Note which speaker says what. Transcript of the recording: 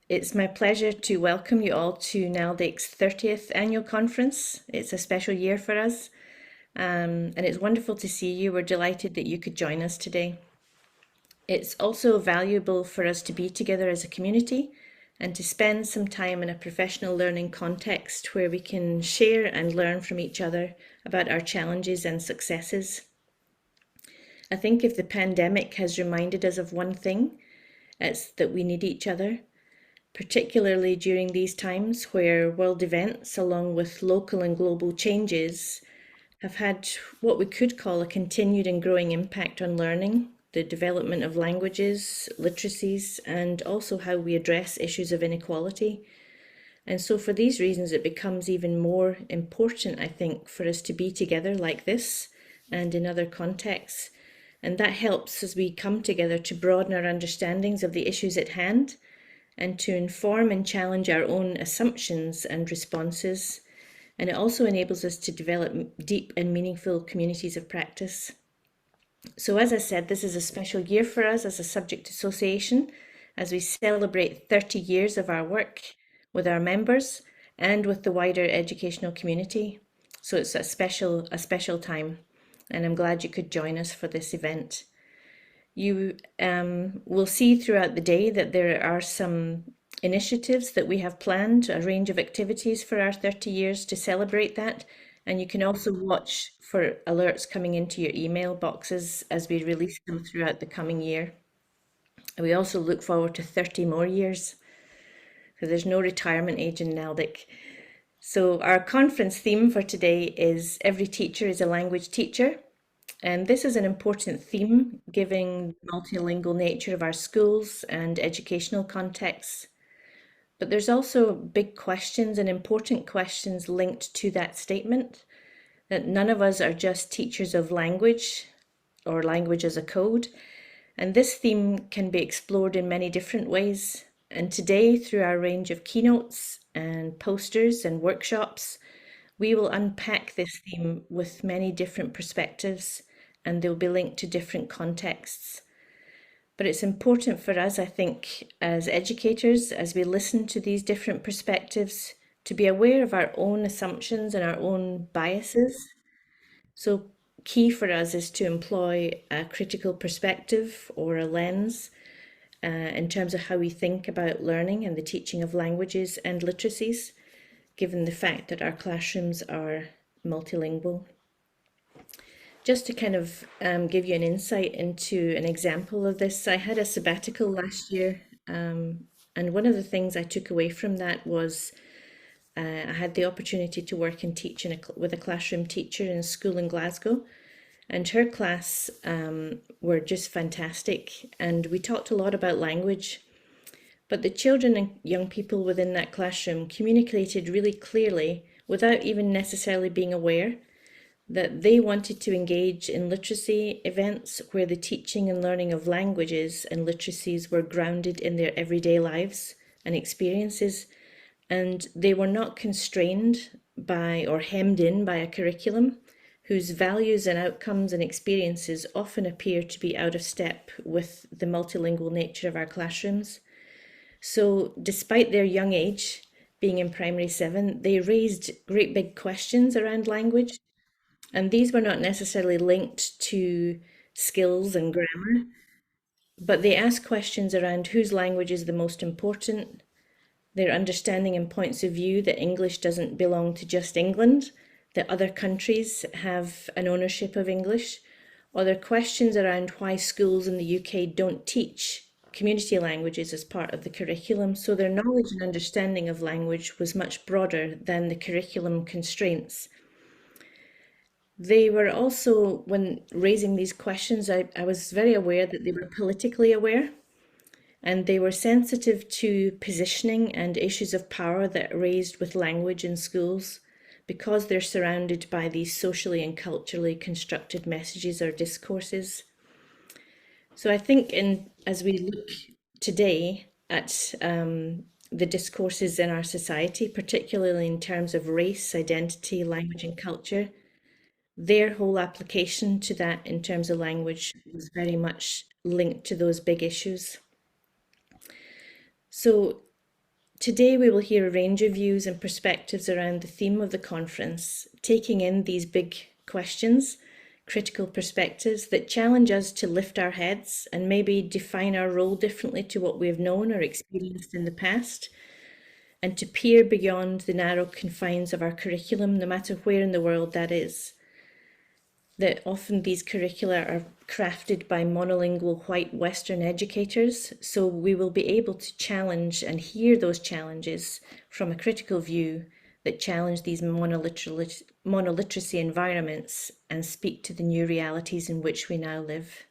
Speaker 1: It's my pleasure to welcome you all to NALDIC's 30th annual conference. It's a special year for us, and it's wonderful to see you. We're delighted that you could join us today. It's also valuable for us to be together as a community and to spend some time in a professional learning context where we can share and learn from each other about our challenges and successes. I think if the pandemic has reminded us of one thing, it's that we need each other, particularly during these times where world events, along with local and global changes, have had what we could call a continued and growing impact on learning, the development of languages, literacies, and also how we address issues of inequality. And so, for these reasons, it becomes even more important, I think, for us to be together like this and in other contexts. And that helps as we come together to broaden our understandings of the issues at hand and to inform and challenge our own assumptions and responses. And it also enables us to develop deep and meaningful communities of practice. So, as I said, this is a special year for us as a subject association as we celebrate 30 years of our work with our members and with the wider educational community. So it's a special time, and I'm glad you could join us for this event. You will see throughout the day that there are some initiatives that we have planned, a range of activities for our 30 years to celebrate that. And you can also watch for alerts coming into your email boxes as we release them throughout the coming year. And we also look forward to 30 more years, because there's no retirement age in NALDIC. So our conference theme for today is Every Teacher is a Language Teacher. And this is an important theme, given the multilingual nature of our schools and educational contexts. But there's also big questions and important questions linked to that statement, that none of us are just teachers of language or language as a code. And this theme can be explored in many different ways. And today, through our range of keynotes and posters and workshops, we will unpack this theme with many different perspectives, and they'll be linked to different contexts. But it's important for us, I think, as educators, as we listen to these different perspectives, to be aware of our own assumptions and our own biases. So, key for us is to employ a critical perspective or a lens in terms of how we think about learning and the teaching of languages and literacies, given the fact that our classrooms are multilingual. Just to kind of give you an insight into an example of this, I had a sabbatical last year, and one of the things I took away from that was I had the opportunity to work and teach with a classroom teacher in a school in Glasgow, and her class were just fantastic, and we talked a lot about language. But the children and young people within that classroom communicated really clearly, without even necessarily being aware, that they wanted to engage in literacy events where the teaching and learning of languages and literacies were grounded in their everyday lives and experiences, and they were not constrained by or hemmed in by a curriculum whose values and outcomes and experiences often appear to be out of step with the multilingual nature of our classrooms. So, despite their young age, being in primary 7, they raised great big questions around language. And these were not necessarily linked to skills and grammar, but they asked questions around whose language is the most important, their understanding and points of view that English doesn't belong to just England, that other countries have an ownership of English, or their questions around why schools in the UK don't teach community languages as part of the curriculum. So their knowledge and understanding of language was much broader than the curriculum constraints. They were also, when raising these questions, I was very aware that they were politically aware, and they were sensitive to positioning and issues of power that are raised with language in schools, because they're surrounded by these socially and culturally constructed messages or discourses. So I think as we look today at the discourses in our society, particularly in terms of race, identity, language, and culture, their whole application to that in terms of language was very much linked to those big issues. So Today we will hear a range of views and perspectives around the theme of the conference, taking in these big questions, critical perspectives that challenge us to lift our heads and maybe define our role differently to what we have known or experienced in the past, and to peer beyond the narrow confines of our curriculum, no matter where in the world that is. That often these curricula are crafted by monolingual white Western educators, so we will be able to challenge and hear those challenges from a critical view that challenge these monoliteracy environments and speak to the new realities in which we now live.